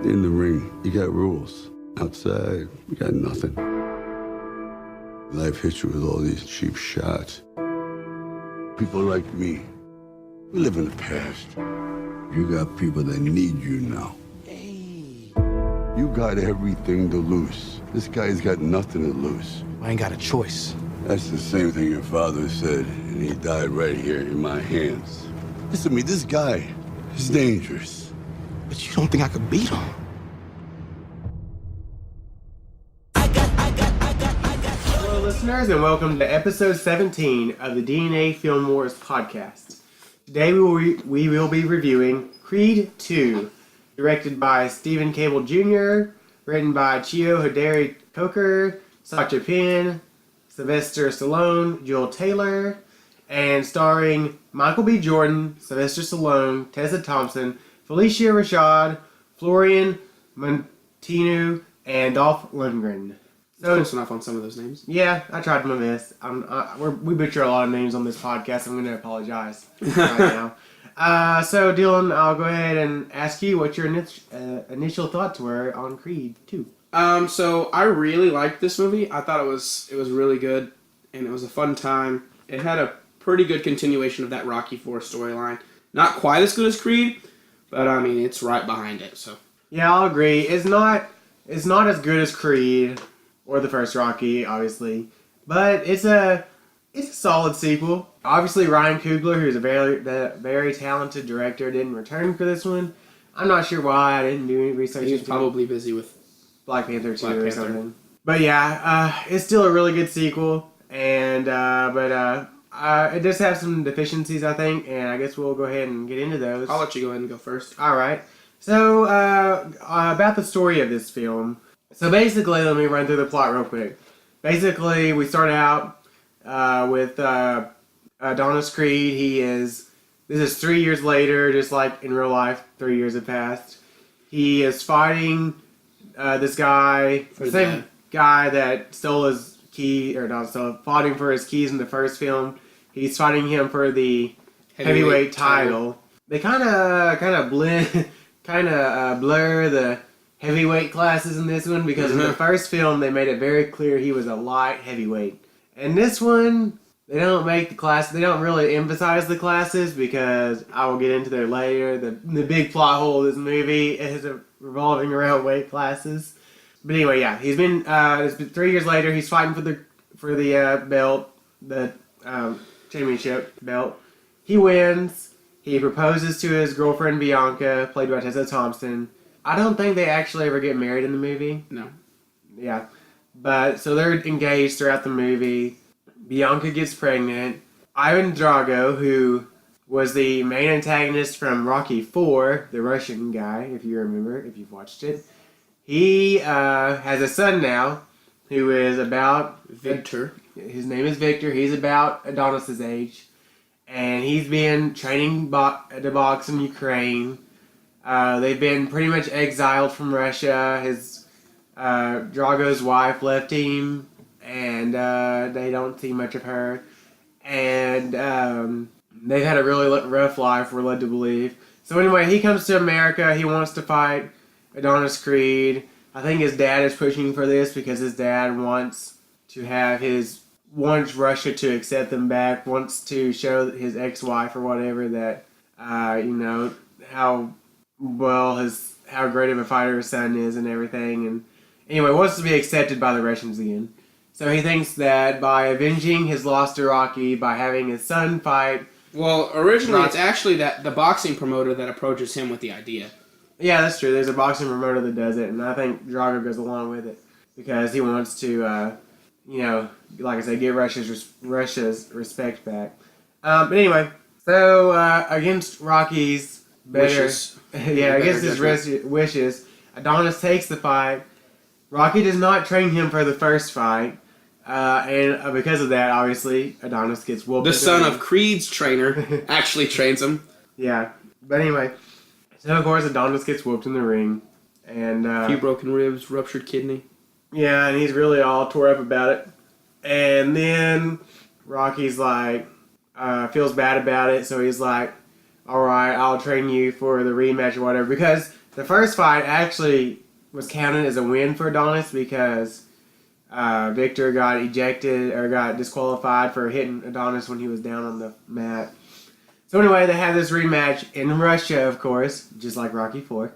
In the ring, you got rules. Outside, you got nothing. Life hits you with all these cheap shots. People like me, we live in the past. You got people that need you now. Hey. You got everything to lose. This guy's got nothing to lose. I ain't got a choice. That's the same thing your father said, and he died right here in my hands. Listen to me, this guy is dangerous. But you don't think I could beat him? Hello, listeners, and welcome to episode 17 of the DNA Film Wars podcast. Today we will be reviewing Creed 2, directed by Stephen Caple Jr., written by Chio Hoderi Coker, Sacha Penn, Sylvester Stallone, Juel Taylor, and starring Michael B. Jordan, Sylvester Stallone, Tessa Thompson, Felicia Rashad, Florian Munteanu, and Dolph Lundgren. So, close enough on some of those names. Yeah, I tried my best. We butcher a lot of names on this podcast. I'm going to apologize right now. So, Dylan, I'll go ahead and ask you what your initial thoughts were on Creed 2. So I really liked this movie. I thought it was really good, and it was a fun time. It had a pretty good continuation of that Rocky IV storyline. Not quite as good as Creed, but I mean it's right behind it. So yeah, I'll agree. It's not as good as Creed or the first Rocky, obviously, but it's a solid sequel. Obviously, Ryan Coogler, who's a very talented director, didn't return for this one. I'm not sure why. I didn't do any research. He was probably busy with Black Panther 2 or something. But yeah, it's still a really good sequel, and it does have some deficiencies, I think, and I guess we'll go ahead and get into those. I'll let you go ahead and go first. All right. So about the story of this film. So basically, let me run through the plot real quick. Basically, we start out with Adonis Creed. This is 3 years later, just like in real life, 3 years have passed. He is fighting this guy, the same guy that stole his key, or not stole, fought him for his keys in the first film. He's fighting him for the heavyweight title. They kind of blur the heavyweight classes in this one, because in the first film they made it very clear he was a light heavyweight. And this one, they don't make the class. They don't really emphasize the classes, because I will get into there later. The big plot hole of this movie is revolving around weight classes. But anyway, yeah, he's been. It's been 3 years later. He's fighting for the belt, the championship belt. He wins. He proposes to his girlfriend Bianca, played by Tessa Thompson. I don't think they actually ever get married in the movie. No. Yeah, but so they're engaged throughout the movie. Bianca gets pregnant. Ivan Drago, who was the main antagonist from Rocky IV, the Russian guy, if you remember, if you've watched it, he has a son now who is about... Victor. His name is Victor. He's about Adonis' age. And he's been training to box in Ukraine. They've been pretty much exiled from Russia. Drago's wife left him, and they don't see much of her. And they've had a really rough life, we're led to believe. So anyway, he comes to America. He wants to fight Adonis Creed. I think his dad is pushing for this, because his dad wants Russia to accept them back, wants to show his ex-wife or whatever that, how great of a fighter his son is and everything. And anyway, wants to be accepted by the Russians again. So he thinks that by avenging his loss to Rocky, by having his son fight... Well, originally it's actually the boxing promoter that approaches him with the idea. Yeah, that's true. There's a boxing promoter that does it, and I think Drago goes along with it, because he wants to, like I said, get Russia's respect back. But anyway, so against Rocky's wishes, against his wishes, Adonis takes the fight. Rocky does not train him for the first fight, and because of that, obviously, Adonis gets whooped. The son of Creed's trainer actually trains him. Yeah, but anyway, so of course Adonis gets whooped in the ring, and a few broken ribs, ruptured kidney. Yeah, and he's really all tore up about it. And then Rocky's like, feels bad about it, so he's like, alright, I'll train you for the rematch or whatever. Because the first fight actually was counted as a win for Adonis because Victor got ejected or got disqualified for hitting Adonis when he was down on the mat. So anyway, they had this rematch in Russia, of course, just like Rocky IV.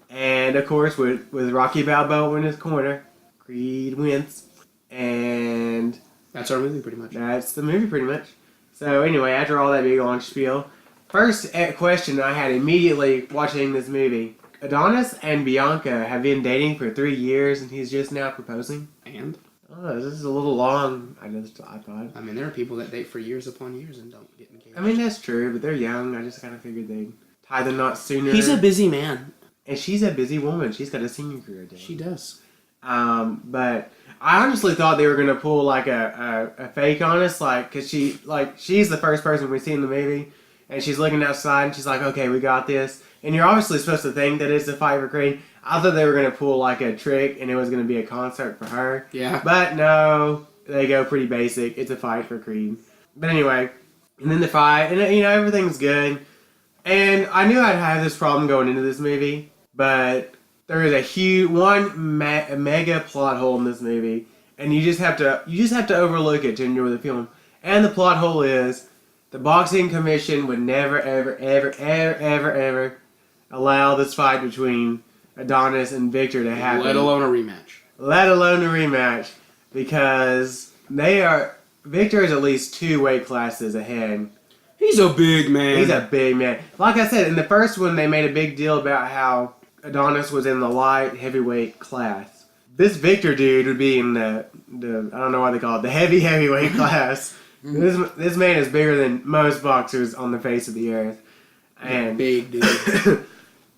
And of course, with Rocky Balboa in his corner, Creed wins. And That's our movie, pretty much. that's the movie, pretty much. So anyway, after all that big long spiel, first question I had immediately watching this movie: Adonis and Bianca have been dating for 3 years, and he's just now proposing. And? Oh, this is a little long. I thought. I mean, there are people that date for years upon years and don't get engaged. I mean, that's true, but they're young. I just kind of figured they'd tie the knot sooner. He's a busy man. And she's a busy woman. She's got a singing career. She does. But I honestly thought they were gonna pull like a fake on us, cause she's the first person we see in the movie, and she's looking outside and she's like, okay, we got this. And you're obviously supposed to think that it's a fight for Creed. I thought they were gonna pull like a trick and it was gonna be a concert for her. Yeah. But no, they go pretty basic. It's a fight for Creed. But anyway, and then the fight, and everything's good. And I knew I'd have this problem going into this movie, but there is a huge mega plot hole in this movie, and you just have to overlook it to enjoy the film. And the plot hole is the boxing commission would never ever allow this fight between Adonis and Victor to happen. Let alone a rematch. Because Victor is at least 2 weight classes ahead. He's a big man. He's a big man. Like I said, in the first one, they made a big deal about how Adonis was in the light heavyweight class. This Victor dude would be in the I don't know what they call it, the heavyweight class. This man is bigger than most boxers on the face of the earth. And big dude.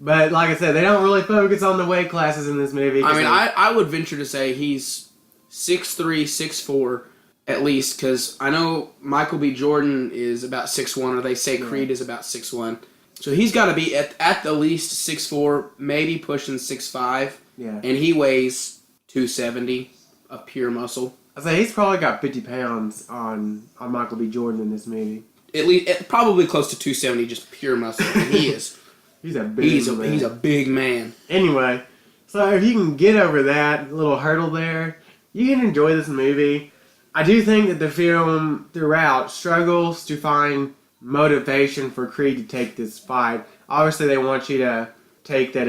But like I said, they don't really focus on the weight classes in this movie. I mean, I would venture to say he's 6'3", 6'4", at least, because I know Michael B. Jordan is about 6'1", or they say Creed is about 6'1". So he's got to be at the least 6'4", maybe pushing 6'5". Yeah. And he weighs 270 of pure muscle. I say he's probably got 50 pounds on Michael B. Jordan in this movie. At least, probably close to 270, just pure muscle. And he is. He's a big man. He's a big man. Anyway, so if you can get over that little hurdle there, you can enjoy this movie. I do think that the film throughout struggles to find motivation for Creed to take this fight. Obviously, they want you to take that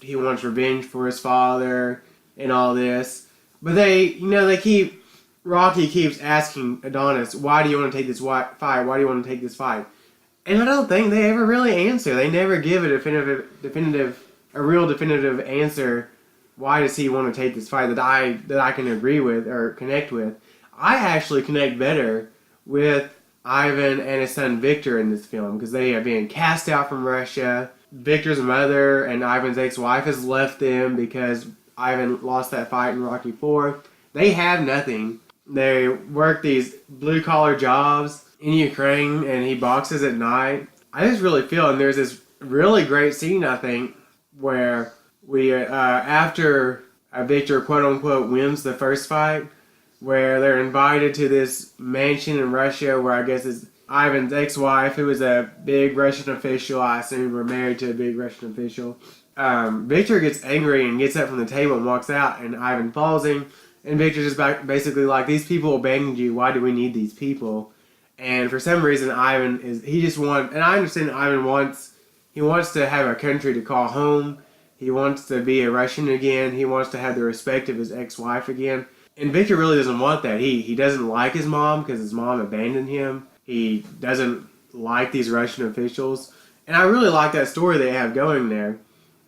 he wants revenge for his father and all this. But Rocky keeps asking Adonis, why do you want to take this fight? Why do you want to take this fight? And I don't think they ever really answer. They never give a real definitive answer. Why does he want to take this fight that I can agree with or connect with? I actually connect better with Ivan and his son Victor in this film because they are being cast out from Russia. Victor's mother and Ivan's ex-wife has left them because Ivan lost that fight in Rocky IV. They have nothing. They work these blue-collar jobs in Ukraine, and he boxes at night. I just really feel, and there's this really great scene, I think, where after Victor, quote-unquote, wins the first fight, where they're invited to this mansion in Russia where I guess it's Ivan's ex-wife, who was a big Russian official. I assume we're married to a big Russian official. Victor gets angry and gets up from the table and walks out, and Ivan follows him. And Victor's just basically like, these people abandoned you. Why do we need these people? And for some reason, Ivan and I understand Ivan wants to have a country to call home. He wants to be a Russian again. He wants to have the respect of his ex-wife again. And Victor really doesn't want that. He doesn't like his mom because his mom abandoned him. He doesn't like these Russian officials. And I really like that story they have going there.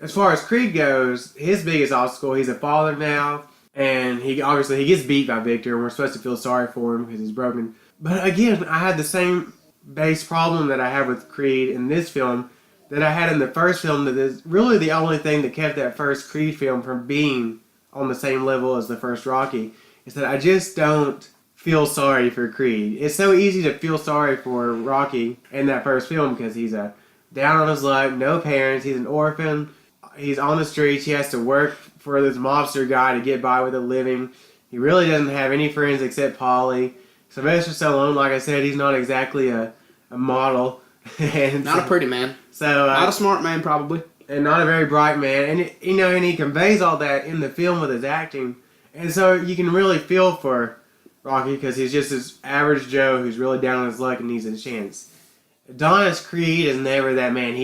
As far as Creed goes, his biggest obstacle, he's a father now. And he gets beat by Victor, and we're supposed to feel sorry for him because he's broken. But again, I had the same base problem that I had with Creed in this film that I had in the first film. That is really the only thing that kept that first Creed film from being on the same level as the first Rocky, is that I just don't feel sorry for Creed. It's so easy to feel sorry for Rocky in that first film because he's down on his luck, no parents, he's an orphan, he's on the streets, he has to work for this mobster guy to get by with a living. He really doesn't have any friends except Paulie. Sylvester Stallone, like I said, he's not exactly a model. Not a pretty man. So not a smart man, probably. and not a very bright man. And and he conveys all that in the film with his acting, and so you can really feel for Rocky because he's just this average Joe who's really down on his luck and needs a chance. Adonis Creed is never that man.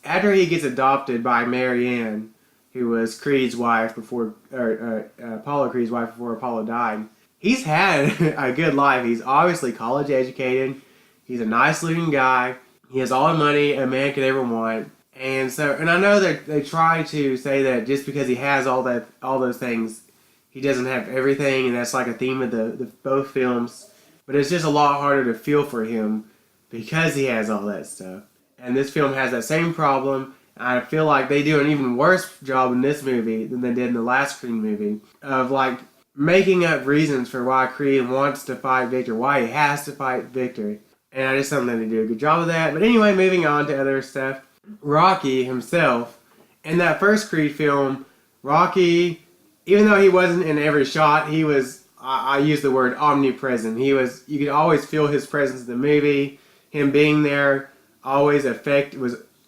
After he gets adopted by Marianne, who was Creed's wife before, Apollo Creed's wife before Apollo died. He's had a good life. He's obviously college educated. He's a nice looking guy. He has all the money a man could ever want. And I know that they try to say that just because he has all those things, he doesn't have everything, and that's like a theme of the both films. But it's just a lot harder to feel for him because he has all that stuff. And this film has that same problem. I feel like they do an even worse job in this movie than they did in the last Creed movie of like making up reasons for why Creed wants to fight Victor, why he has to fight Victor. And I just don't think they do a good job of that. But anyway, moving on to other stuff. Rocky himself, in that first Creed film, Rocky, even though he wasn't in every shot, he was, I use the word omnipresent. You could always feel his presence in the movie. Him being there always had a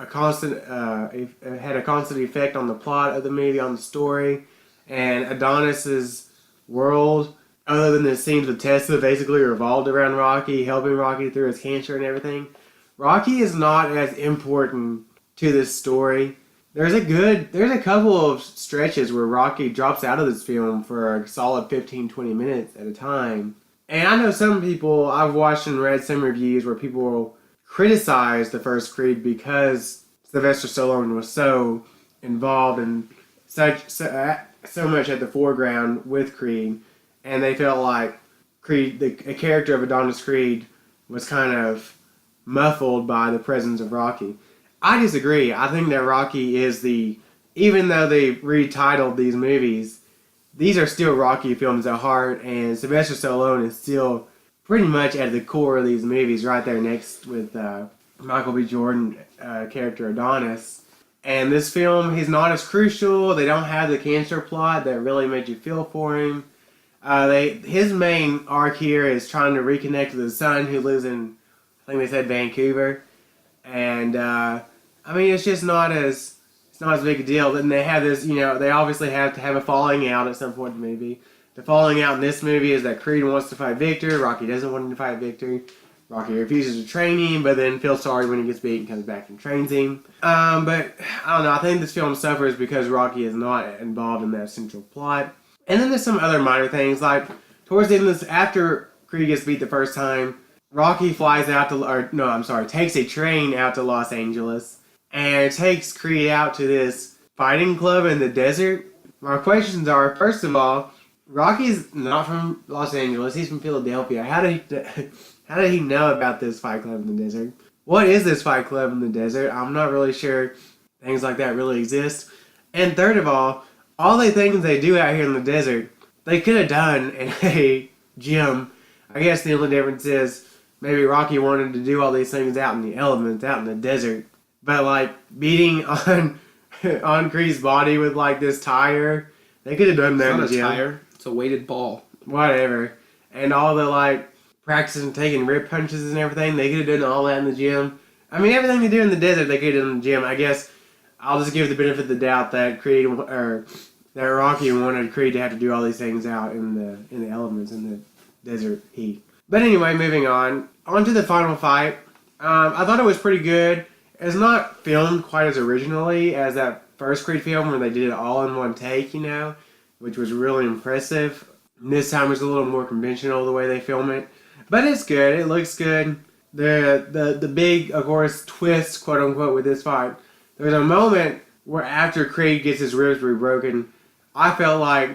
constant effect on the plot of the movie, on the story. And Adonis's world, other than the scenes with Tessa, basically revolved around Rocky, helping Rocky through his cancer and everything. Rocky is not as important to this story. There's a couple of stretches where Rocky drops out of this film for a solid 15-20 minutes at a time. And I know some people, I've watched and read some reviews where people will criticize the first Creed because Sylvester Stallone was so involved and so much at the foreground with Creed, and they felt like Creed, a character of Adonis Creed, was kind of muffled by the presence of Rocky. I disagree. I think that Rocky is even though they retitled these movies, these are still Rocky films at heart, and Sylvester Stallone is still pretty much at the core of these movies, right there next with Michael B. Jordan character Adonis. And this film, he's not as crucial. They don't have the cancer plot that really made you feel for him. His main arc here is trying to reconnect with his son who lives in, I think they said Vancouver. And, it's just not as big a deal. Then they have this, they obviously have to have a falling out at some point in the movie. The falling out in this movie is that Creed wants to fight Victor. Rocky doesn't want him to fight Victor. Rocky refuses to train him, but then feels sorry when he gets beat and comes back and trains him. But, I don't know, I think this film suffers because Rocky is not involved in that central plot. And then there's some other minor things, like, towards the end of this, after Creed gets beat the first time, Rocky takes a train out to Los Angeles, and takes Creed out to this fighting club in the desert. My questions are, first of all, Rocky's not from Los Angeles, he's from Philadelphia. How did he know about this fight club in the desert? What is this fight club in the desert? I'm not really sure things like that really exist. And third of all the things they do out here in the desert, they could have done in a gym. I guess the only difference is maybe Rocky wanted to do all these things out in the elements, out in the desert. But like beating on Creed's body with like this tire, they could have done that in the gym. It's not a tire, it's a weighted ball. Whatever. And all the like practicing taking rib punches and everything, they could have done all that in the gym. Everything they do in the desert, they could have done in the gym. I guess I'll just give the benefit of the doubt that that Rocky wanted Creed to have to do all these things out in the elements, in the desert heat. But anyway, moving on to the final fight. I thought it was pretty good. It's not filmed quite as originally as that first Creed film where they did it all in one take, which was really impressive. And this time it's a little more conventional the way they film it. But it's good. It looks good. The big, of course, twist, quote unquote, with this fight. There's a moment where after Creed gets his ribs broken, I felt like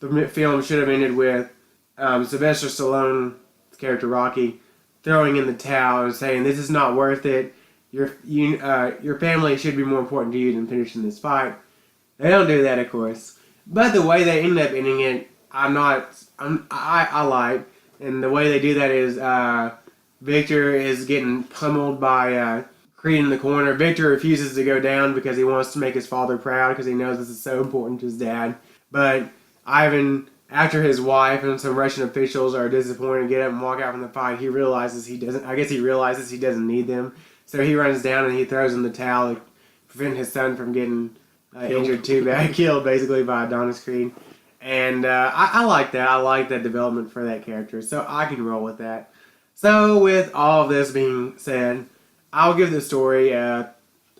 the film should have ended with Sylvester Stallone's character Rocky throwing in the towel and saying, "This is not worth it. Your family should be more important to you than finishing this fight." They don't do that, of course. But the way they end up ending it, I like. And the way they do that is Victor is getting pummeled by Creed in the corner. Victor refuses to go down because he wants to make his father proud because he knows this is so important to his dad. But Ivan, after his wife and some Russian officials are disappointed, get up and walk out from the fight, he realizes he doesn't need them. So he runs down and he throws in the towel. prevent his son from getting injured too bad, killed basically by Adonis Creed. And I like that. I like that development for that character, so I can roll with that. So with all of this being said, I'll give the story a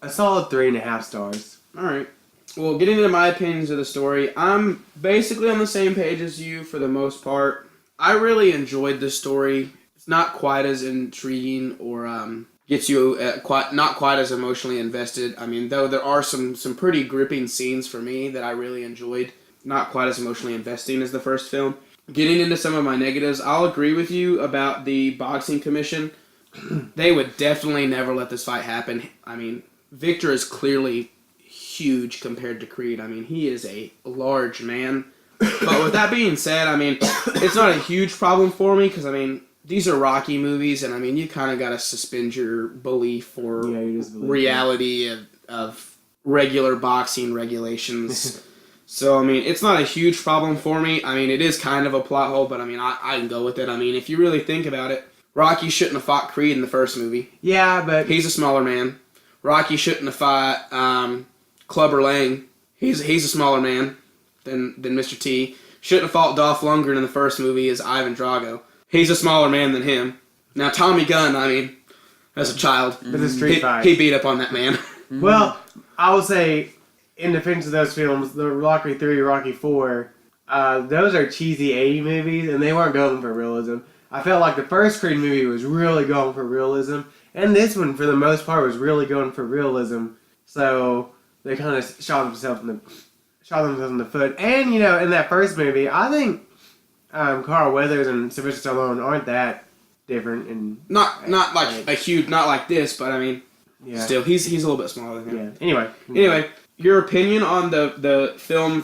solid 3.5 stars. All right. Well, getting into my opinions of the story, I'm basically on the same page as you for the most part. I really enjoyed this story. It's not quite as intriguing or gets you not quite as emotionally invested. I mean, though there are some pretty gripping scenes for me that I really enjoyed. Not quite as emotionally investing as the first film. Getting into some of my negatives, I'll agree with you about the boxing commission. They would definitely never let this fight happen. I mean, Victor is clearly huge compared to Creed. I mean, he is a large man. But with that being said, I mean, it's not a huge problem for me because, I mean, these are Rocky movies, and I mean, you kind of got to suspend your belief or reality of regular boxing regulations. So, I mean, it's not a huge problem for me. I mean, it is kind of a plot hole, but I mean, I can go with it. I mean, if you really think about it, Rocky shouldn't have fought Creed in the first movie. Yeah, but he's a smaller man. Rocky shouldn't have fought Clubber Lang. He's a smaller man than Mr. T. Shouldn't have fought Dolph Lundgren in the first movie as Ivan Drago. He's a smaller man than him. Now, Tommy Gunn, I mean, as a child, with a street fight, he beat up on that man. Well, I will say, in defense of those films, the Rocky 3, Rocky 4, those are cheesy 80 movies, and they weren't going for realism. I felt like the first Creed movie was really going for realism, and this one, for the most part, was really going for realism. So they kind of shot themselves in the foot. And, you know, in that first movie, I think Carl Weathers and Sylvester Stallone aren't that different. And not like a huge, not like this, but I mean, still, he's a little bit smaller than him. Yeah. Anyway, your opinion on the film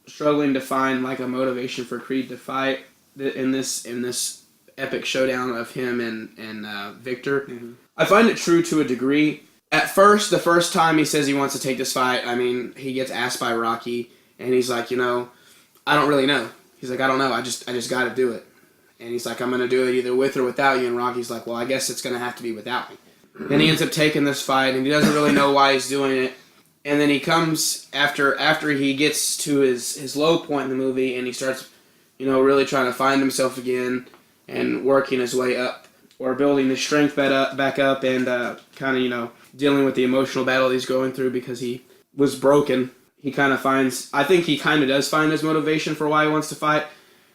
struggling to find like a motivation for Creed to fight in this epic showdown of him and Victor. Mm-hmm. I find it true to a degree. At first, the first time he says he wants to take this fight, I mean, he gets asked by Rocky, and he's like, you know, I don't really know. He's like, I don't know. I just got to do it. And he's like, I'm going to do it either with or without you. And Rocky's like, well, I guess it's going to have to be without me. And he ends up taking this fight, and he doesn't really know why he's doing it. And then he comes after he gets to his low point in the movie, and he starts, you know, really trying to find himself again and working his way up, or building his strength back up, and kind of, you know, dealing with the emotional battle he's going through because he was broken. He kind of finds, I think he kind of does find his motivation for why he wants to fight,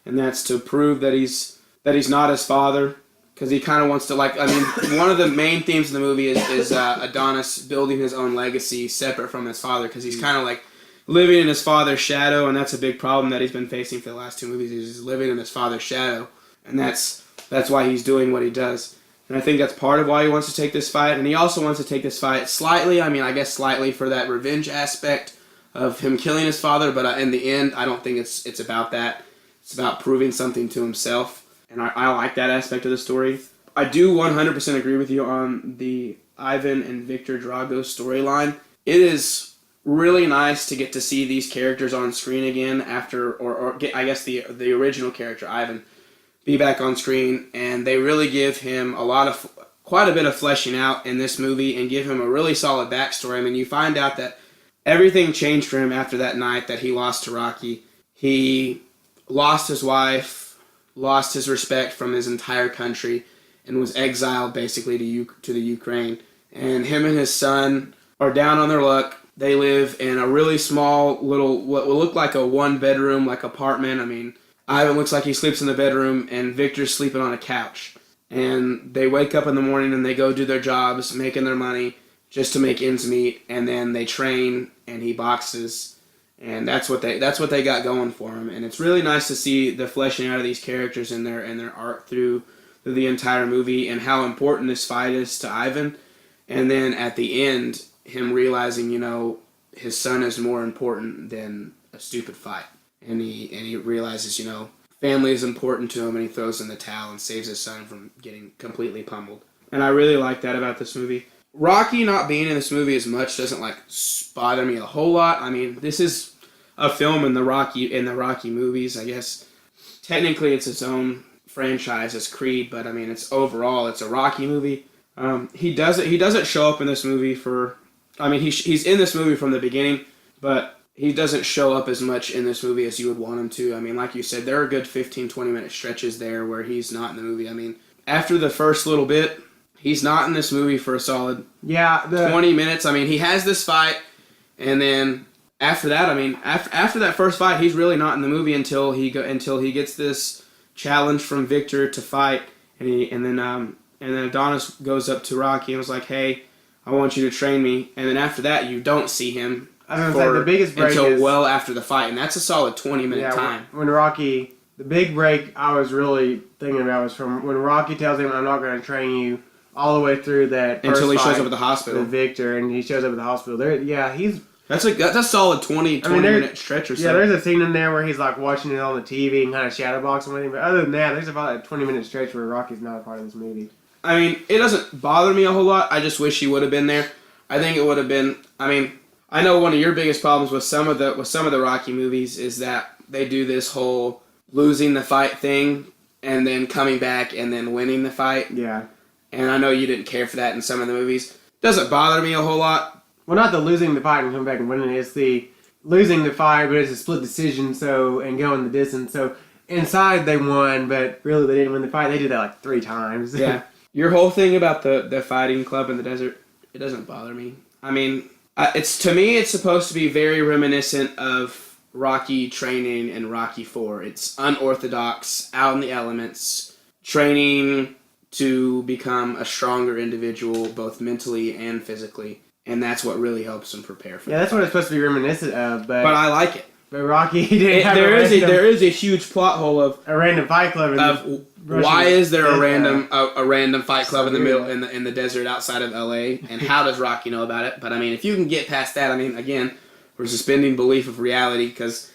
and that's to prove that he's not his father, because he kind of wants to, like, I mean, one of the main themes of the movie is Adonis building his own legacy separate from his father, because he's kind of like living in his father's shadow, and that's a big problem that he's been facing for the last 2 movies. He's living in his father's shadow, and that's why he's doing what he does. And I think that's part of why he wants to take this fight. And he also wants to take this fight slightly, slightly for that revenge aspect of him killing his father. But in the end, I don't think it's about that. It's about proving something to himself. And I like that aspect of the story. I do 100% agree with you on the Ivan and Victor Drago storyline. It is really nice to get to see these characters on screen again after, or get, I guess, the original character, Ivan, be back on screen, and they really give him quite a bit of fleshing out in this movie and give him a really solid backstory. I mean, you find out that everything changed for him after that night that he lost to Rocky. He lost his wife, lost his respect from his entire country, and was exiled basically to the Ukraine. And him and his son are down on their luck. They live in a really small little, what will look like a 1-bedroom like apartment. I mean, Ivan looks like he sleeps in the bedroom, and Victor's sleeping on a couch. And they wake up in the morning and they go do their jobs, making their money just to make ends meet. And then they train, and he boxes, and that's what they got going for him. And it's really nice to see the fleshing out of these characters and their arc through the entire movie, and how important this fight is to Ivan. And then at the end, him realizing, you know, his son is more important than a stupid fight. And he realizes, you know, family is important to him, and he throws in the towel and saves his son from getting completely pummeled. And I really like that about this movie. Rocky not being in this movie as much doesn't bother me a whole lot. I mean, this is a film in the Rocky movies. I guess technically it's its own franchise as Creed, but I mean, it's a Rocky movie. He doesn't show up in this movie for I mean, he's in this movie from the beginning, but he doesn't show up as much in this movie as you would want him to. I mean, like you said, there are good 15, 20-minute stretches there where he's not in the movie. I mean, after the first little bit, he's not in this movie for a solid 20 minutes. I mean, he has this fight, and then after that, I mean, after that first fight, he's really not in the movie until he gets this challenge from Victor to fight, and then Adonis goes up to Rocky and was like, "Hey, I want you to train me." And then after that, you don't see him the biggest break until well after the fight, and that's a solid 20-minute time. When Rocky, the big break I was really thinking about was from when Rocky tells him, "I'm not going to train you," all the way through that first until he shows fight up at the hospital with Victor, and he shows up at the hospital. That's a solid 20-minute stretch or so. Yeah, there's a scene in there where he's like watching it on the TV and kind of shadowboxing with him. But other than that, there's about a 20-minute stretch where Rocky's not a part of this movie. I mean, it doesn't bother me a whole lot. I just wish he would have been there. I think it would have been. I mean, I know one of your biggest problems with some of the Rocky movies is that they do this whole losing the fight thing and then coming back and then winning the fight. Yeah. And I know you didn't care for that in some of the movies. Doesn't bother me a whole lot. Well, not the losing the fight and coming back and winning. It's the losing the fight, but it's a split decision. And going the distance. So inside they won, but really they didn't win the fight. They did that like 3 times. Yeah. Your whole thing about the fighting club in the desert, it doesn't bother me. I mean, to me it's supposed to be very reminiscent of Rocky training in Rocky 4. It's unorthodox, out in the elements, training to become a stronger individual, both mentally and physically. And that's what really helps him prepare for that. That's what it's supposed to be reminiscent of. But I like it. But Rocky didn't have there is a huge plot hole of a random fight club. Why is there a random fight club in the middle in the desert outside of LA? And how does Rocky know about it? But I mean, if you can get past that, I mean, again, we're suspending belief of reality because,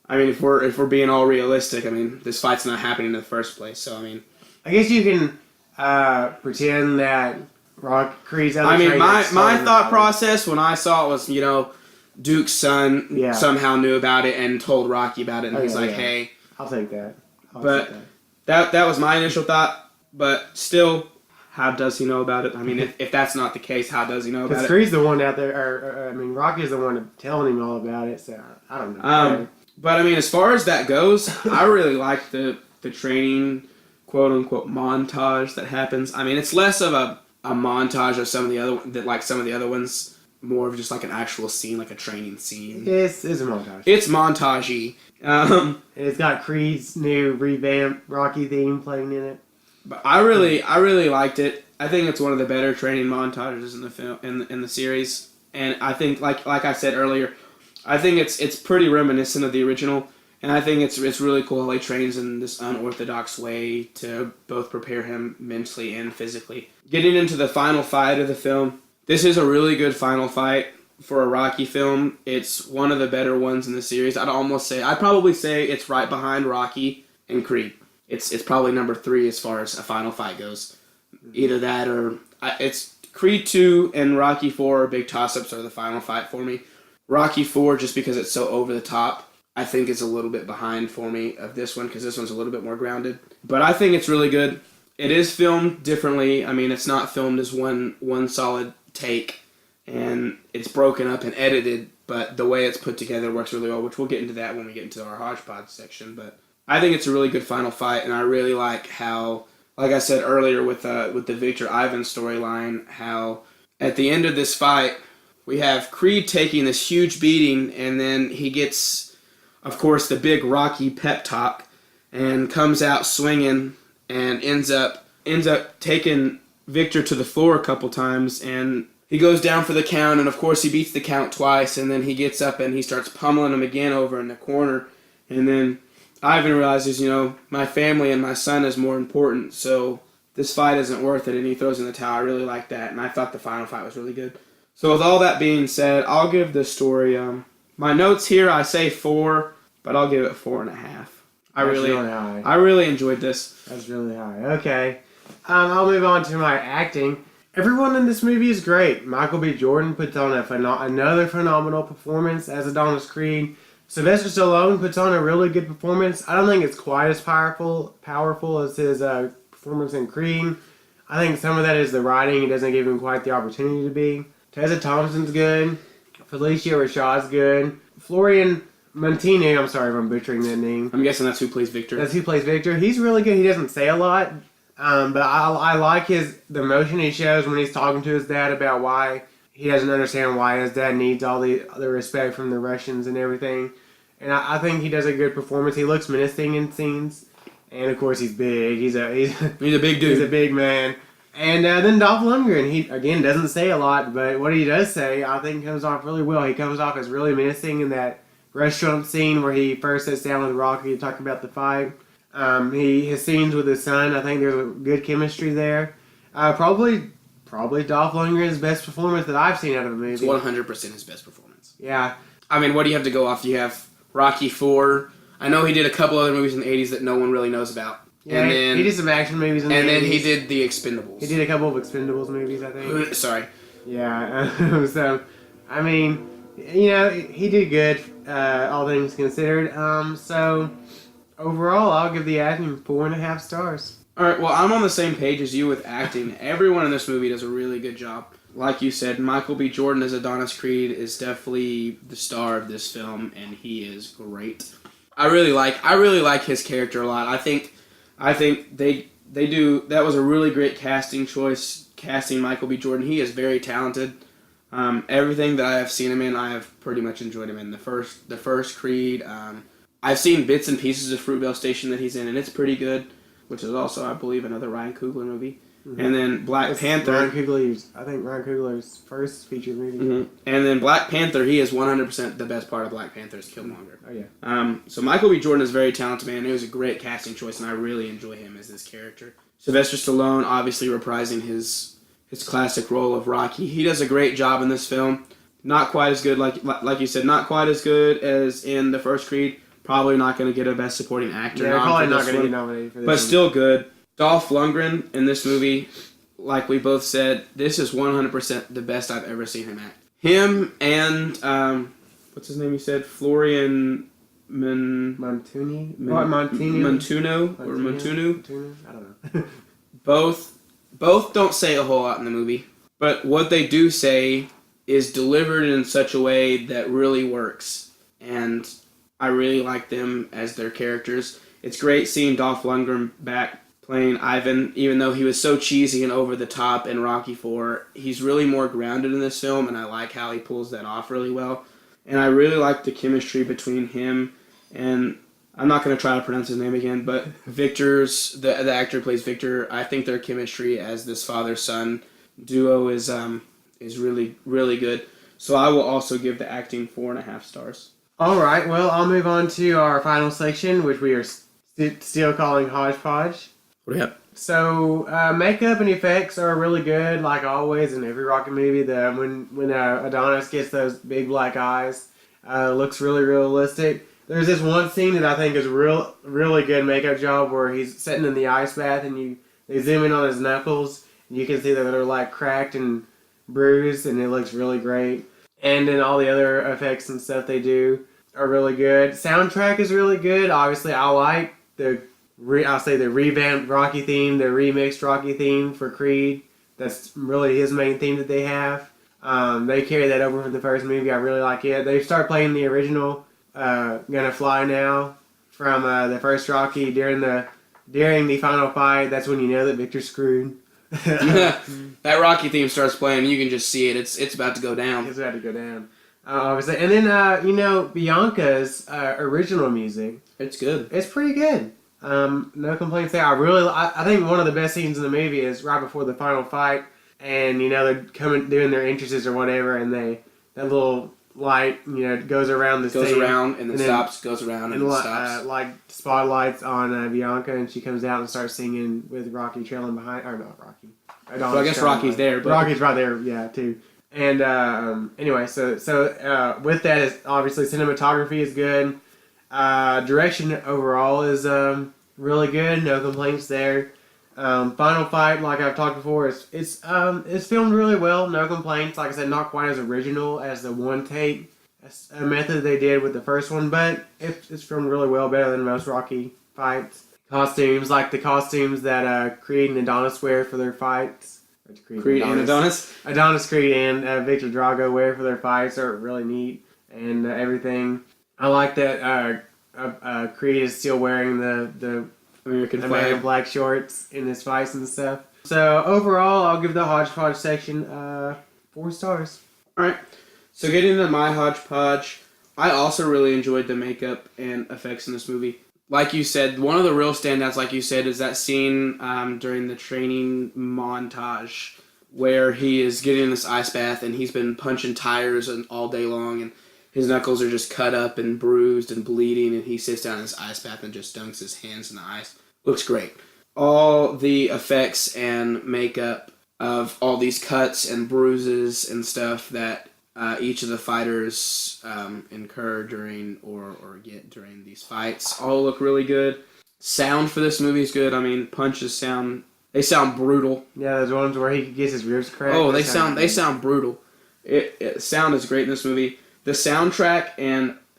I mean, if we're being all realistic, I mean, this fight's not happening in the first place. So I mean, I guess you can pretend that Creed's other. I mean, my thought process when I saw it was, you know, Duke's son somehow knew about it and told Rocky about it, and he's like, "Hey, I'll take that." That was my initial thought, but still, how does he know about it? I mean, if that's not the case, how does he know about it? Because Creed's the one out there, Rocky's the one telling him all about it, so I don't know. But I mean, as far as that goes, I really like the training, quote unquote, montage that happens. I mean, it's less of a montage of some of the other ones. More of just like an actual scene, like a training scene. It's a montage. It's montagey. It's got Creed's new revamped Rocky theme playing in it. But I really liked it. I think it's one of the better training montages in the film in the series. And I think like I said earlier, I think it's pretty reminiscent of the original. And I think it's really cool how he trains in this unorthodox way to both prepare him mentally and physically. Getting into the final fight of the film. This is a really good final fight for a Rocky film. It's one of the better ones in the series. I'd probably say it's right behind Rocky and Creed. It's probably number 3 as far as a final fight goes. Either that or it's Creed 2 and Rocky 4 are big toss-ups are the final fight for me. Rocky 4, just because it's so over the top, I think is a little bit behind for me of this one because this one's a little bit more grounded. But I think it's really good. It is filmed differently. I mean, it's not filmed as one solid take, and it's broken up and edited, but the way it's put together works really well, which we'll get into that when we get into our hodgepodge section. But I think it's a really good final fight, and I really like how, like I said earlier with the Victor Ivan storyline, how at the end of this fight, we have Creed taking this huge beating, and then he gets, of course, the big Rocky pep talk, and comes out swinging, and ends up taking Victor to the floor a couple times, and he goes down for the count, and of course he beats the count twice, and then he gets up and he starts pummeling him again over in the corner, and then Ivan realizes, you know, my family and my son is more important, so this fight isn't worth it, and he throws in the towel. I really like that, and I thought the final fight was really good. So with all that being said, I'll give this story, my notes here, I say 4, but I'll give it 4.5. I really enjoyed this. That's really high. Okay. I'll move on to my acting. Everyone in this movie is great. Michael B. Jordan puts on another phenomenal performance as Adonis Creed. Sylvester Stallone puts on a really good performance. I don't think it's quite as powerful as his performance in Creed. I think some of that is the writing. It doesn't give him quite the opportunity Tessa Thompson's good. Felicia Rashad's good. Florian Montini, I'm sorry if I'm butchering that name. I'm guessing that's who plays Victor. That's who plays Victor. He's really good. He doesn't say a lot, but I like the emotion he shows when he's talking to his dad about why he doesn't understand why his dad needs all the respect from the Russians and everything. And I think he does a good performance. He looks menacing in scenes, and of course he's big. He's a big dude. He's a big man. And then Dolph Lundgren, he again doesn't say a lot, but what he does say, I think, comes off really well. He comes off as really menacing in that restaurant scene where he first sits down with Rocky to talk about the fight. His scenes with his son, I think there's a good chemistry there. Probably Dolph Lundgren's best performance that I've seen out of a movie. It's 100% his best performance. Yeah. I mean, what do you have to go off? You have Rocky 4. I know he did a couple other movies in the 80s that no one really knows about. Yeah, and then, he did some action movies in the 80s. And then he did The Expendables. He did a couple of Expendables movies, I think. Sorry. Yeah. So, I mean, he did good, all things considered. So, overall, I'll give the acting 4.5 stars. Alright, well, I'm on the same page as you with acting. Everyone in this movie does a really good job. Like you said, Michael B. Jordan as Adonis Creed is definitely the star of this film, and he is great. I really like his character a lot. I think they do. That was a really great casting choice, casting Michael B. Jordan. He is very talented. Everything that I have seen him in, I have pretty much enjoyed him in. The first Creed. I've seen bits and pieces of Fruitvale Station that he's in, and it's pretty good. Which is also, I believe, another Ryan Coogler movie. Mm-hmm. And then Black Panther. I think Ryan Coogler's first feature movie. Mm-hmm. And then Black Panther, he is 100% the best part of Black Panther is Killmonger. Oh, yeah. So Michael B. Jordan is a very talented man. It was a great casting choice, and I really enjoy him as this character. Sylvester Stallone, obviously reprising his classic role of Rocky. He does a great job in this film. Not quite as good, like you said, not quite as good as in the first Creed. Probably not going to get a Best Supporting Actor. Yeah, probably not going to get nominated for this. But still good. Dolph Lundgren in this movie, like we both said, this is 100% the best I've ever seen him act. Him and, what's his name you said? Florian Montuni? Montuno? I don't know. Both don't say a whole lot in the movie. But what they do say is delivered in such a way that really works. And I really like them as their characters. It's great seeing Dolph Lundgren back playing Ivan, even though he was so cheesy and over the top in Rocky IV. He's really more grounded in this film, and I like how he pulls that off really well. And I really like the chemistry between him and, I'm not going to try to pronounce his name again, but the actor who plays Victor. I think their chemistry as this father-son duo is really, really good. So I will also give the acting 4.5 stars. All right, well, I'll move on to our final section, which we are still calling Hodgepodge. What do you have? So, makeup and effects are really good, like always in every Rocky movie. When Adonis gets those big black eyes, looks really realistic. There's this one scene that I think is really good makeup job where he's sitting in the ice bath and they zoom in on his knuckles and you can see that they're like cracked and bruised, and it looks really great. And then all the other effects and stuff they do are really good. Soundtrack is really good. Obviously, I like the revamped Rocky theme, the remixed Rocky theme for Creed. That's really his main theme that they have. They carry that over from the first movie. I really like it. They start playing the original "Gonna Fly Now" from the first Rocky during the final fight. That's when you know that Victor's screwed. That Rocky theme starts playing, and you can just see it. It's about to go down. It's about to go down. Obviously, and then Bianca's original music. It's good. It's pretty good. No complaints there. I think one of the best scenes in the movie is right before the final fight, and they're doing their entrances or whatever, and that little light goes around the goes stage, around and then stops, goes around and then stops. Like spotlights on Bianca, and she comes out and starts singing with Rocky trailing behind. Or not Rocky. Well, I guess Rocky's there, but Rocky's right there, yeah, too. And anyway, so with that, is obviously cinematography is good. Direction overall is really good. No complaints there. Final fight, like I've talked before, it's filmed really well. No complaints. Like I said, not quite as original as the one take method they did with the first one, but it's filmed really well, better than most Rocky fights. Costumes, like the costumes that Creed and Adonis wear for their fights, Or Creed and Adonis. Adonis Creed and Victor Drago wear for their fights are really neat and everything. I like that Creed is still wearing the American flag shorts in his fights and stuff. So overall, I'll give the Hodgepodge section 4 stars. Alright, so getting into my Hodgepodge, I also really enjoyed the makeup and effects in this movie. Like you said, one of the real standouts, like you said, is that scene during the training montage where he is getting in this ice bath and he's been punching tires all day long and his knuckles are just cut up and bruised and bleeding, and he sits down in this ice bath and just dunks his hands in the ice. Looks great. All the effects and makeup of all these cuts and bruises and stuff that each of the fighters incur during or get during these fights all look really good. Sound for this movie is good. I mean, punches sound brutal. Yeah, there's ones where he gets his ribs cracked. Oh, they sound brutal. Sound is great in this movie. The soundtrack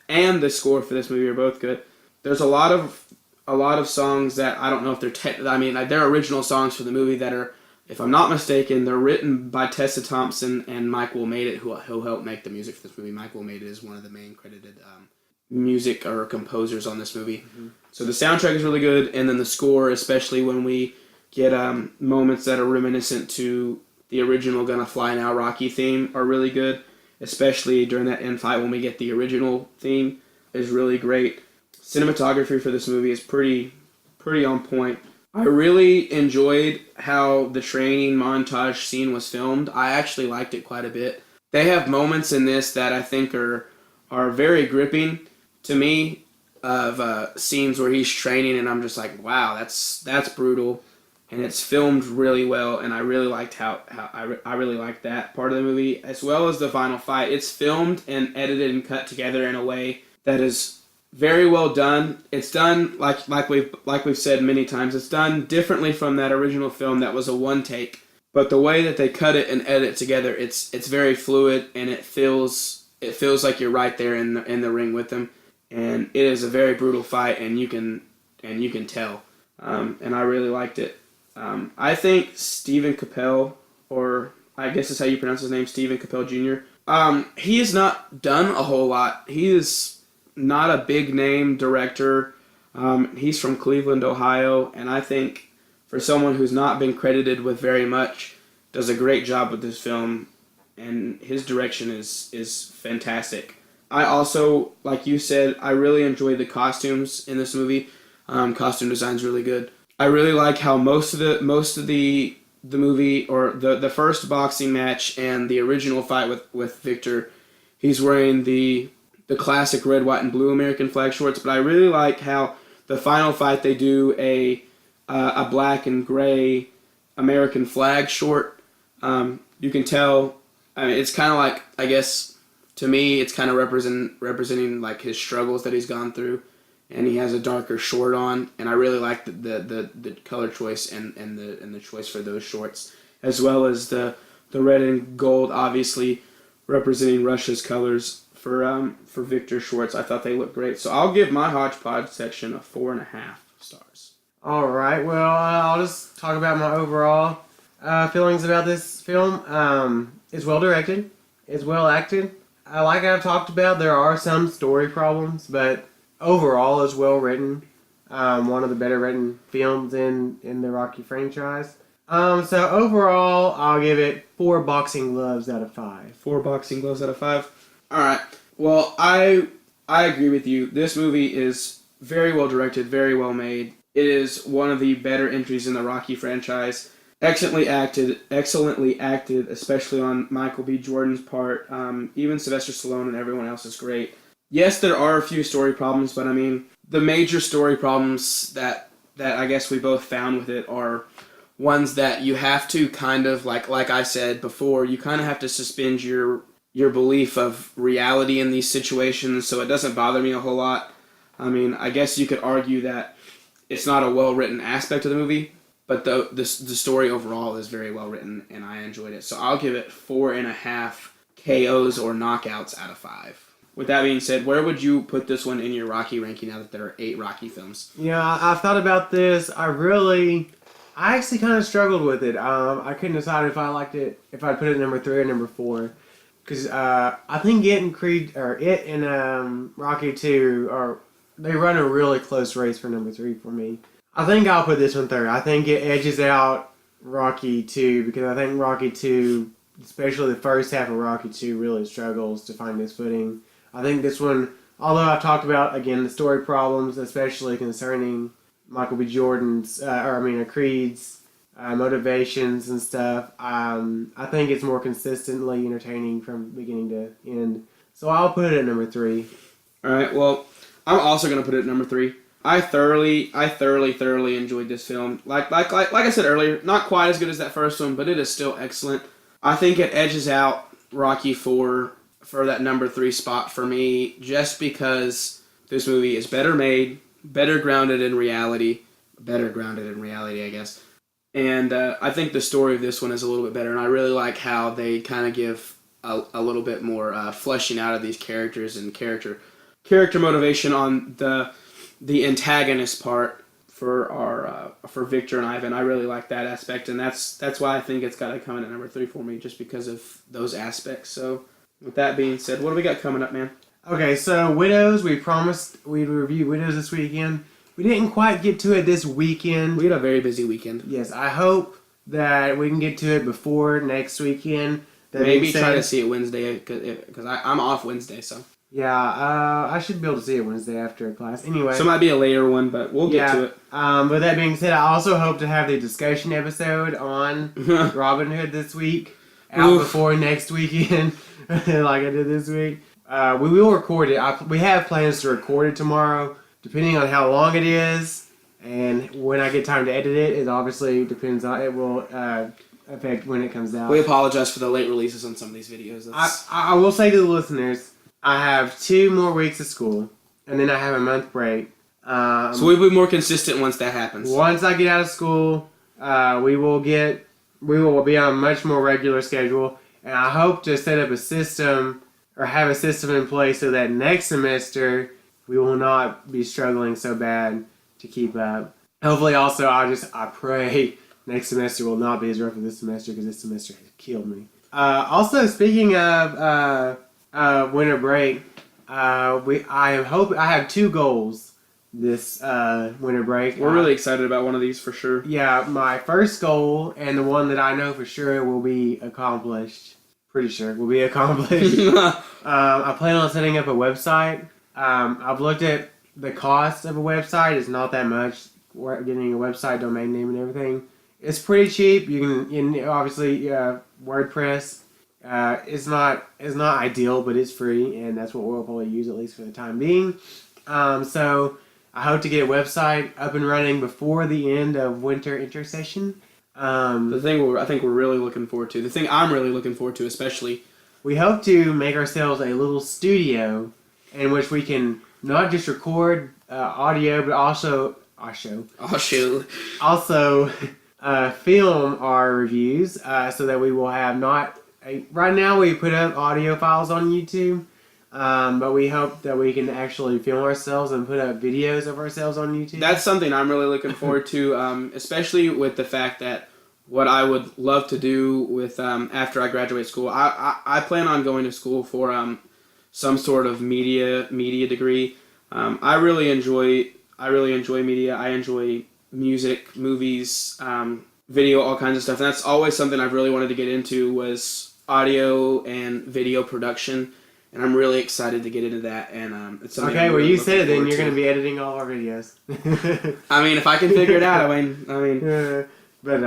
and the score for this movie are both good. There's a lot of songs that I don't know if they're they're original songs for the movie that are, if I'm not mistaken, they're written by Tessa Thompson and Mike Will Made It, who helped make the music for this movie. Mike Will Made It is one of the main credited music or composers on this movie. Mm-hmm. So the soundtrack is really good, and then the score, especially when we get moments that are reminiscent to the original Gonna Fly Now Rocky theme, are really good. Especially during that end fight when we get the original theme, is really great. Cinematography for this movie is pretty on point. I really enjoyed how the training montage scene was filmed. I actually liked it quite a bit. They have moments in this that I think are very gripping to me, of scenes where he's training and I'm just like, wow, that's brutal. And it's filmed really well, and I really liked how I really liked that part of the movie, as well as the final fight. It's filmed and edited and cut together in a way that is very well done. It's done like we've said many times. It's done differently from that original film that was a one take, but the way that they cut it and edit it together, it's very fluid, and it feels like you're right there in the ring with them. And it is a very brutal fight, and you can tell. And I really liked it. I think Stephen Caple, or I guess is how you pronounce his name, Stephen Caple Jr., he has not done a whole lot. He is not a big name director. He's from Cleveland, Ohio, and I think for someone who's not been credited with very much, does a great job with this film, and his direction is fantastic. I also, like you said, I really enjoyed the costumes in this movie. Costume design's really good. I really like how most of the movie, or the first boxing match and the original fight with Victor, he's wearing the classic red, white, and blue American flag shorts. But I really like how the final fight they do a black and gray American flag short. You can tell. I mean, it's kind of like, I guess to me, it's kind of representing like his struggles that he's gone through. And he has a darker short on, and I really like the color choice and the choice for those shorts, as well as the red and gold, obviously representing Russia's colors for Victor's shorts. I thought they looked great, so I'll give my Hodgepodge section a 4.5 stars. All right, well, I'll just talk about my overall feelings about this film. It's well directed, it's well acted. Like I've talked about, there are some story problems, but overall is well written. One of the better written films in the Rocky franchise. So overall, I'll give it 4 boxing gloves out of 5. 4 boxing gloves out of 5. All right. Well, I agree with you. This movie is very well directed, very well made. It is one of the better entries in the Rocky franchise. Excellently acted, especially on Michael B. Jordan's part. Even Sylvester Stallone and everyone else is great. Yes, there are a few story problems, but I mean, the major story problems that I guess we both found with it are ones that you have to kind of, like I said before, you kind of have to suspend your belief of reality in these situations, so it doesn't bother me a whole lot. I mean, I guess you could argue that it's not a well-written aspect of the movie, but the story overall is very well-written, and I enjoyed it. So I'll give it 4.5 KOs or knockouts out of 5. With that being said, where would you put this one in your Rocky ranking now that there are 8 Rocky films? Yeah, I've thought about this. I I actually kind of struggled with it. I couldn't decide if I liked it, if I'd put it number 3 or number 4. Because I think It and Rocky 2 they run a really close race for number 3 for me. I think I'll put this one third. I think it edges out Rocky 2 because I think Rocky 2, especially the first half of Rocky 2, really struggles to find its footing. I think this one, although I talked about, again, the story problems, especially concerning Michael B. Creed's motivations and stuff, I think it's more consistently entertaining from beginning to end. So I'll put it at number 3. Alright, well, I'm also going to put it at number 3. I thoroughly enjoyed this film. Like I said earlier, not quite as good as that first one, but it is still excellent. I think it edges out Rocky 4 for that number 3 spot for me, just because this movie is better made, better grounded in reality, I guess. And I think the story of this one is a little bit better, and I really like how they kind of give a little bit more fleshing out of these characters and character motivation on the antagonist part for Victor and Ivan. I really like that aspect, and that's why I think it's got to come in at number 3 for me, just because of those aspects. So, with that being said, what do we got coming up, man? Okay, so Widows, we promised we'd review Widows this weekend. We didn't quite get to it this weekend. We had a very busy weekend. Yes, I hope that we can get to it before next weekend. Maybe try to see it Wednesday, because I'm off Wednesday, so. Yeah, I should be able to see it Wednesday after class. Anyway. So it might be a later one, but we'll get to it. With that being said, I also hope to have the discussion episode on Robin Hood this week out before next weekend, like I did this week. We will record it. We have plans to record it tomorrow, depending on how long it is, and when I get time to edit it. It obviously depends on it will affect when it comes out. We apologize for the late releases on some of these videos. I will say to the listeners, I have 2 more weeks of school, and then I have a month break. So we'll be more consistent once that happens. Once I get out of school, we will be on a much more regular schedule, and I hope to set up a system or have a system in place so that next semester we will not be struggling so bad to keep up. Hopefully, also, I pray next semester will not be as rough as this semester, because this semester has killed me. Also, speaking of winter break, I have 2 goals this winter break. We're really excited about one of these for sure. Yeah, my first goal, and the one that I know for sure will be accomplished. Pretty sure will be accomplished. I plan on setting up a website. I've looked at the cost of a website. It's not that much. Getting a website, domain name, and everything. It's pretty cheap. You can obviously WordPress. It's not ideal, but it's free, and that's what we'll probably use, at least for the time being. So I hope to get a website up and running before the end of winter intersession. The thing I think we're really looking forward to, the thing I'm really looking forward to especially, we hope to make ourselves a little studio in which we can not just record audio, but also film our reviews, so that we will have right now we put up audio files on YouTube, but we hope that we can actually film ourselves and put up videos of ourselves on YouTube. That's something I'm really looking forward to, especially with the fact that what I would love to do with after I graduate school, I plan on going to school for some sort of media degree. I really enjoy media. I enjoy music, movies, video, all kinds of stuff. And that's always something I've really wanted to get into, was audio and video production. And I'm really excited to get into that. And it's something. Okay, well, you said it. Then you're going to be editing all our videos. I mean, if I can figure it out, I mean. But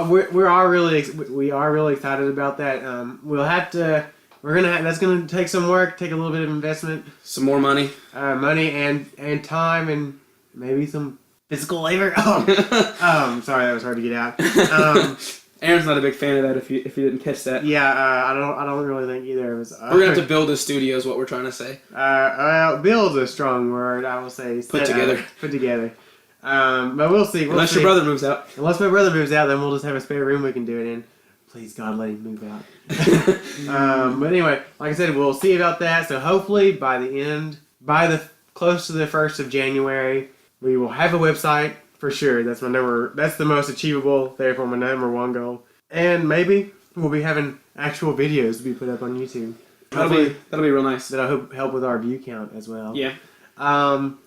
we are really excited about that. We'll have to. That's gonna take some work, take a little bit of investment, some more money, and time, and maybe some physical labor. Sorry, that was hard to get out. Aaron's not a big fan of that. If you didn't catch that, yeah, I don't really think either of us. We're gonna have to build a studio, is what we're trying to say. Build's a strong word. I will say. Put together. But we'll see. Unless your brother moves out. Unless my brother moves out, then we'll just have a spare room we can do it in. Please, God, let him move out. But anyway, like I said, we'll see about that. So hopefully by the close to the 1st of January, we will have a website for sure. That's the most achievable, therefore my number one goal. And maybe we'll be having actual videos to be put up on YouTube. That'll be real nice. That'll help with our view count as well. Yeah.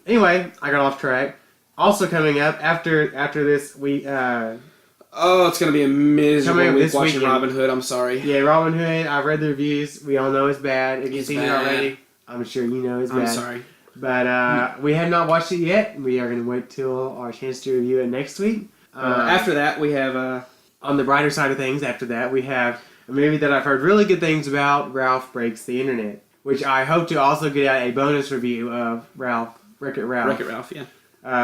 Anyway, I got off track. Also coming up after this, we it's gonna be a miserable week watching weekend. Robin Hood. I'm sorry. Yeah, Robin Hood. I've read the reviews. We all know it's bad. If you've seen it already, I'm sure you know it's bad. I'm sorry. But we have not watched it yet. We are going to wait till our chance to review it next week. After that, we have on the brighter side of things. After that, we have a movie that I've heard really good things about. Ralph Breaks the Internet, which I hope to also get out a bonus review of. Wreck-It Ralph. Wreck-It Ralph. Yeah.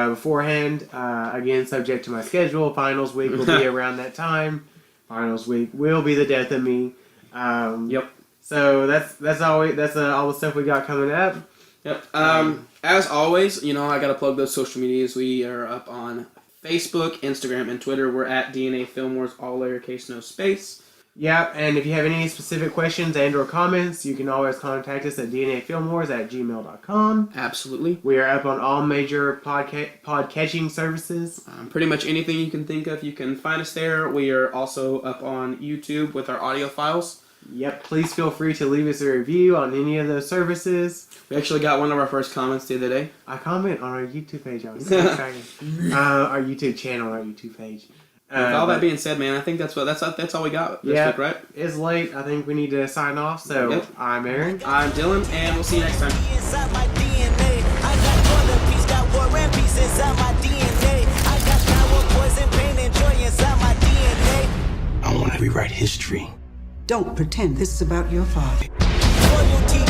Beforehand, again, subject to my schedule. Finals week will be around that time. Finals week will be the death of me. Yep. So that's all the stuff we got coming up. Yep. As always, I gotta plug those social medias. We are up on Facebook, Instagram, and Twitter. We're at DNA Film Wars, all lowercase, no space. Yeah, and if you have any specific questions and or comments, you can always contact us at dnafilmwars@gmail.com. Absolutely. We are up on all major podcatching services. Pretty much anything you can think of, you can find us there. We are also up on YouTube with our audio files. Yep, please feel free to leave us a review on any of those services. We actually got one of our first comments the other day. I comment on our YouTube page. I was so excited. Our YouTube channel, our YouTube page. With all that being said, man, I think that's all we got this week, right? It's late. I think we need to sign off. So Yep. I'm Aaron. I'm Dylan, and we'll see you next time. Inside my DNA, I got war and peace, got war and peace inside my DNA. I got power, poison, pain, and joy inside my DNA. I want to rewrite history. Don't pretend this is about your father. Loyalty,